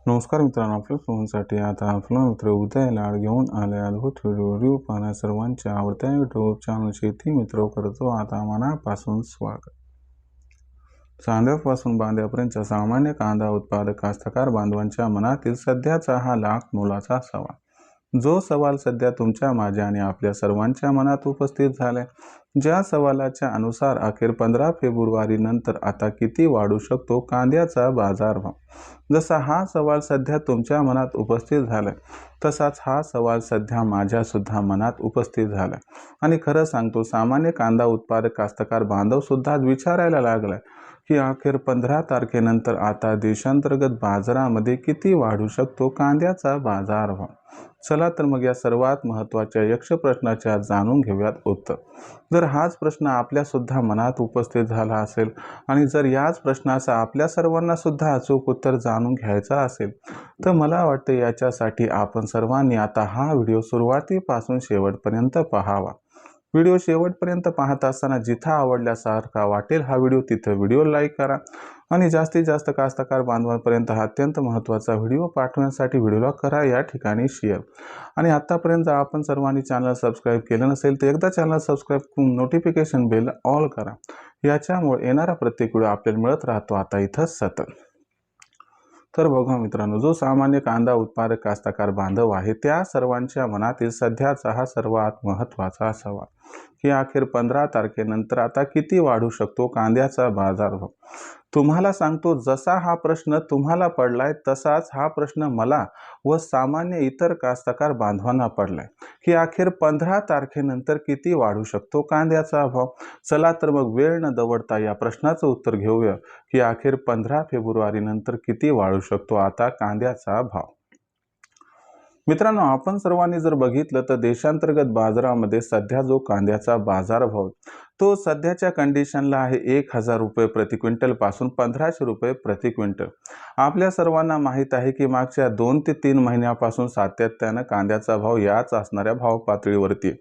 नमस्कार मित्रांनो, आपल्या फोनसाठी आता आपला मित्र उदय लाड घेऊन आले अद्भुत व्हिडिओ पाहण्या सर्वांच्या आवडत्या यूट्यूब चॅनल शेती मित्र करतो आता मनापासून स्वागत। चांद्यापासून बांध्यापर्यंतच्या सामान्य कांदा उत्पादक कास्तकार बांधवांच्या मनातील सध्याचा हा लाख मोलाचा सवाल, जो सवाल सध्या तुमच्या माझ्या आणि आपल्या सर्वांच्या मनात उपस्थित झालाय। ज्या सवालाच्या अनुसार अखेर 15 फेब्रुवारी नंतर आता किती वाढू शकतो कांद्याचा बाजारभाव, जसा हा सवाल सध्या तुमच्या मनात उपस्थित झालाय तसाच हा सवाल सध्या माझ्या सुद्धा मनात उपस्थित झालाय। आणि खरं सांगतो, सामान्य कांदा उत्पादक कास्तकार बांधव सुद्धा विचारायला लागलाय की अखेर 15 तारखेनंतर आता देशांतर्गत बाजारामध्ये किती वाढू शकतो कांद्याचा बाजारभाव। चला तर मग या सर्वात महत्त्वाच्या यक्ष प्रश्नाच्या जाणून घेऊयात उत्तर। जर हाच प्रश्न आपल्या सुद्धा मनात उपस्थित झाला असेल आणि जर याच प्रश्नाचा आपल्या सर्वांना सुद्धा अचूक उत्तर जाणून घ्यायचा असेल तर मला वाटते याच्यासाठी आपण सर्वांनी आता हा व्हिडिओ सुरुवातीपासून शेवटपर्यंत पाहावा। व्हिडिओ शेवटपर्यंत पाहत असताना जिथं आवडल्यासारखा वाटेल हा व्हिडिओ तिथं व्हिडिओ लाईक करा आणि जास्तीत जास्त कास्तकार बांधवांपर्यंत हा अत्यंत महत्त्वाचा व्हिडिओ पाठवण्यासाठी व्हिडिओला करा या ठिकाणी शेअर। आणि आतापर्यंत आपण सर्वांनी चॅनल सबस्क्राईब केलं नसेल तर एकदा चॅनल सबस्क्राईब करून नोटिफिकेशन बेल ऑल करा, याच्यामुळे येणारा प्रत्येक व्हिडिओ आपल्याला मिळत राहतो आता इथं सतत। तर बघा मित्रांनो, जो सामान्य कांदा उत्पादक कास्तकार बांधव आहे त्या सर्वांच्या मनातील सध्याचा हा सर्वात महत्त्वाचा सवाल की अखेर 15 तारखेनंतर आता किती वाढू शकतो कांद्याचा बाजारभाव। तुम्हाला सांगतो, जसा हा प्रश्न तुम्हाला पडलाय तसाच हा प्रश्न मला व सामान्य इतर कास्तकार बांधवांना पडलाय की अखेर 15 तारखेनंतर किती वाढू शकतो कांद्याचा भाव। चला तर मग वेळ न दवडता या प्रश्नाचं उत्तर घेऊया की अखेर 15 फेब्रुवारी नंतर किती वाढू शकतो आता कांद्याचा भाव। मित्रांनो, आपण सर्वांनी जर बघितलं तर देशांतर्गत बाजारामध्ये सध्या जो कांद्याचा बाजारभाव तो सध्याच्या कंडिशनला आहे 1000 रुपये प्रति क्विंटल पासून 1500 रुपये प्रति क्विंटल। आपल्या सर्वांना माहीत आहे की मागच्या 2 ते 3 महिन्यापासून सातत्यानं कांद्याचा भाव याच असणाऱ्या भाव पातळीवरती,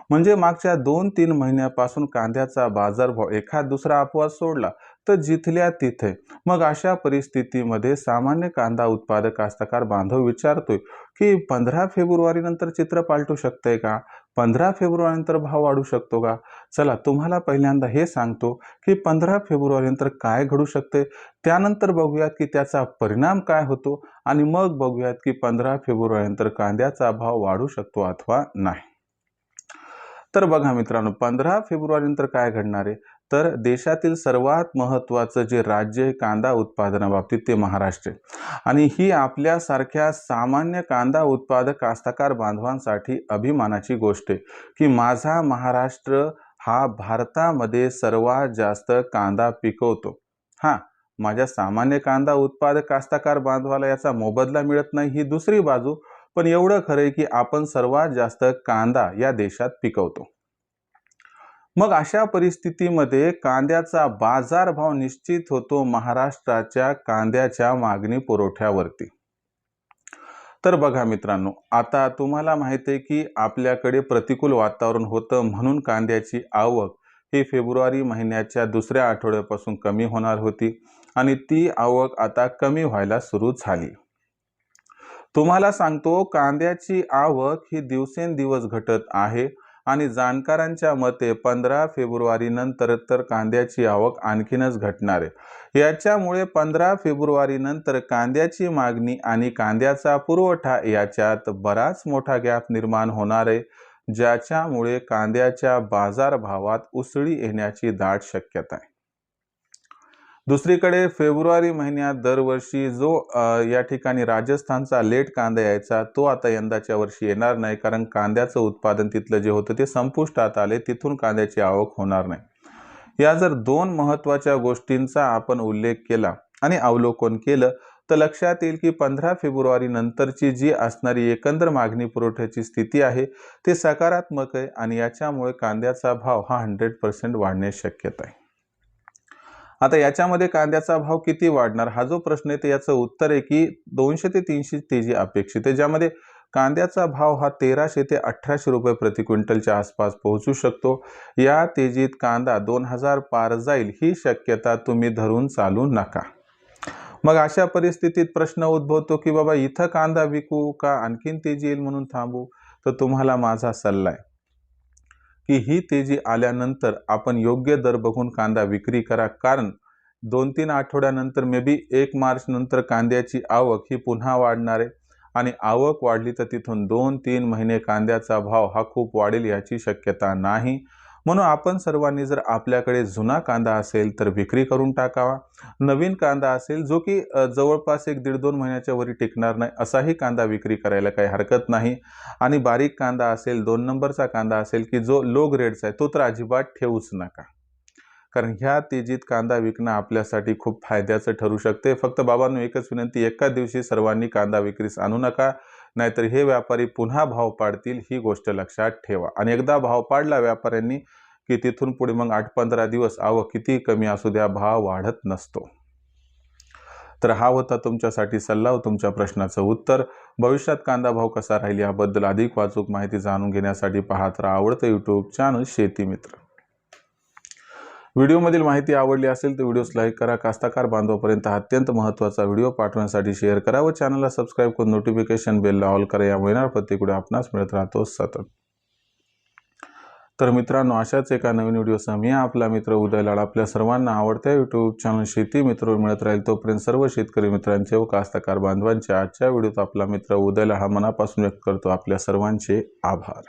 म्हणजे मागच्या 2-3 महिन्यापासून कांद्याचा बाजारभाव एखाद दुसरा अपवाद सोडला तर जिथल्या तिथे। मग अशा परिस्थितीमध्ये सामान्य कांदा उत्पादक कास्तकार बांधव विचारतोय की 15 फेब्रुवारी नंतर चित्र पालटू शकते का, 15 फेब्रुवारी नंतर भाव वाढू शकतो का। चला तुम्हाला पहिल्यांदा हे सांगतो की 15 फेब्रुवारी नंतर काय घडू शकते, त्यानंतर बघूयात की त्याचा परिणाम काय होतो आणि मग बघूयात की 15 फेब्रुवारी नंतर कांद्याचा भाव वाढू शकतो अथवा नाही। तर बघा मित्रांनो, 15 फेब्रुवारी नंतर काय घडणार आहे तर देशातील सर्वात महत्त्वाचं जे राज्य आहे कांदा उत्पादनाबाबतीत ते महाराष्ट्र आहे। आणि ही आपल्यासारख्या सामान्य कांदा उत्पादक कास्तकार बांधवांसाठी अभिमानाची गोष्ट आहे की माझा महाराष्ट्र हा भारतामध्ये सर्वात जास्त कांदा पिकवतो। हां, माझ्या सामान्य कांदा उत्पादक कास्तकार बांधवाला याचा मोबदला मिळत नाही ही दुसरी बाजू, पण एवढं खरं आहे की आपण सर्वात जास्त कांदा या देशात पिकवतो। मग अशा परिस्थितीमध्ये कांद्याचा बाजारभाव निश्चित होतो महाराष्ट्राच्या कांद्याच्या मागणी पुरवठ्यावरती। तर बघा मित्रांनो, आता तुम्हाला माहिती आहे की आपल्याकडे प्रतिकूल वातावरण होतं म्हणून कांद्याची आवक ही फेब्रुवारी महिन्याच्या दुसऱ्या आठवड्यापासून कमी होणार होती आणि ती आवक आता कमी व्हायला सुरू झाली। तुम्हाला सांगतो, कांद्याची आवक ही दिवसेंदिवस घटत आहे आणि जाणकारांच्या मते 15 फेब्रुवारी नंतर तर कांद्याची आवक आणखीनच घटणार आहे। याच्यामुळे 15 फेब्रुवारी नंतर कांद्याची मागणी आणि कांद्याचा पुरवठा याच्यात बराच मोठा गॅप निर्माण होणार आहे, ज्याच्यामुळे कांद्याच्या बाजारभावात उसळी येण्याची दाट शक्यता आहे। दुसरीकडे फेब्रुवारी महिन्यात दरवर्षी जो या ठिकाणी राजस्थानचा लेट कांदा यायचा तो आता यंदाच्या वर्षी येणार नाही, कारण कांद्याचं उत्पादन तिथलं जे होतं ते संपुष्टात आले, तिथून कांद्याची आवक होणार नाही। या जर 2 महत्त्वाच्या गोष्टींचा आपण उल्लेख केला आणि अवलोकन केलं तर लक्षात येईल की 15 फेब्रुवारी नंतरची जी असणारी एकंदर मागणी पुरवठ्याची स्थिती आहे ते सकारात्मक आहे आणि याच्यामुळे कांद्याचा भाव हा 100% वाढण्याची शक्यता आहे। आता याच्यामध्ये कांद्याचा भाव किती वाढणार हा जो प्रश्न आहे, याचं उत्तर आहे की 200 ते 300 तेजी अपेक्षित आहे, ज्यामध्ये कांद्याचा भाव हा 1300 ते 1800 रुपये प्रति क्विंटलच्या आसपास पोहोचू शकतो। या तेजीत कांदा 2000 पार जाईल ही शक्यता तुम्ही धरून चालू नका। मग अशा परिस्थितीत प्रश्न उद्भवतो की बाबा इथं कांदा विकू का आणखीन तेजी येईल म्हणून थांबू? तर तुम्हाला माझा सल्ला आहे की ही तेजी आल्यानंतर आपण योग्य दर बघून कांदा विक्री करा, कारण 2-3 आठवड्यानंतर मे बी 1 मार्च नंतर कांद्याची आवक ही पुन्हा वाढणार आहे आणि आवक वाढली तर तिथून 2-3 महिने कांद्याचा भाव हा खूप वाढेल याची शक्यता नाही. म्हणून आपण सर्वांनी जर आपल्याकडे जुना कांदा असेल तर विक्री करून टाकावा. नवीन कांदा असेल जो की जवळपास 1-1.5-2 महिन्याच्या वरी टिकणार नाही असाही कांदा विक्री करायला काही हरकत नाही. आणि बारीक कांदा असेल, 2 नंबरचा कांदा असेल की जो लो ग्रेडचा आहे तो तर अजिबात ठेवूच नका. कारण ह्या तेजीत कांदा विकणं आपल्यासाठी खूप फायद्याचं ठरू शकते. फक्त बाबांनो एकच विनंती, एका दिवशी सर्वांनी कांदा विक्रीस आणू नका, नाहीतर हे व्यापारी पुन्हा भाव पाडतील ही गोष्ट लक्षात ठेवा. आणि एकदा भाव पाडला व्यापाऱ्यांनी की तिथून पुढे मग 8-15 दिवस आवक किती कमी असू द्या भाव वाढत नसतो. तर हा होता तुमच्यासाठी सल्ला व तुमच्या प्रश्नाचं उत्तर. भविष्यात कांदा भाव कसा राहील याबद्दल अधिक अचूक माहिती जाणून घेण्यासाठी पाहत राहा आवडतं यूट्यूब चॅनल शेती मित्र. व्हिडिओमधील माहिती आवडली असेल तर व्हिडिओस लाईक करा. कास्तकार बांधवापर्यंत अत्यंत महत्त्वाचा व्हिडिओ पाठवण्यासाठी शेअर करा व चॅनलला सबस्क्राईब करून नोटिफिकेशन बेलला ऑल करा. यामुळे येणार प्रत्येक व्हिडिओ आपणास मिळत राहतो सतत. तर मित्रांनो, अशाच एका नवीन व्हिडिओसह मी आपला मित्र उदय लाड आपल्या सर्वांना आवडत्या यूट्यूब चॅनल शेती मित्रवर मिळत राहील. तोपर्यंत सर्व शेतकरी मित्रांचे व कास्तकार बांधवांचे आजच्या व्हिडिओत आपला मित्र उदय लाड हा मनापासून व्यक्त करतो आपल्या सर्वांचे आभार.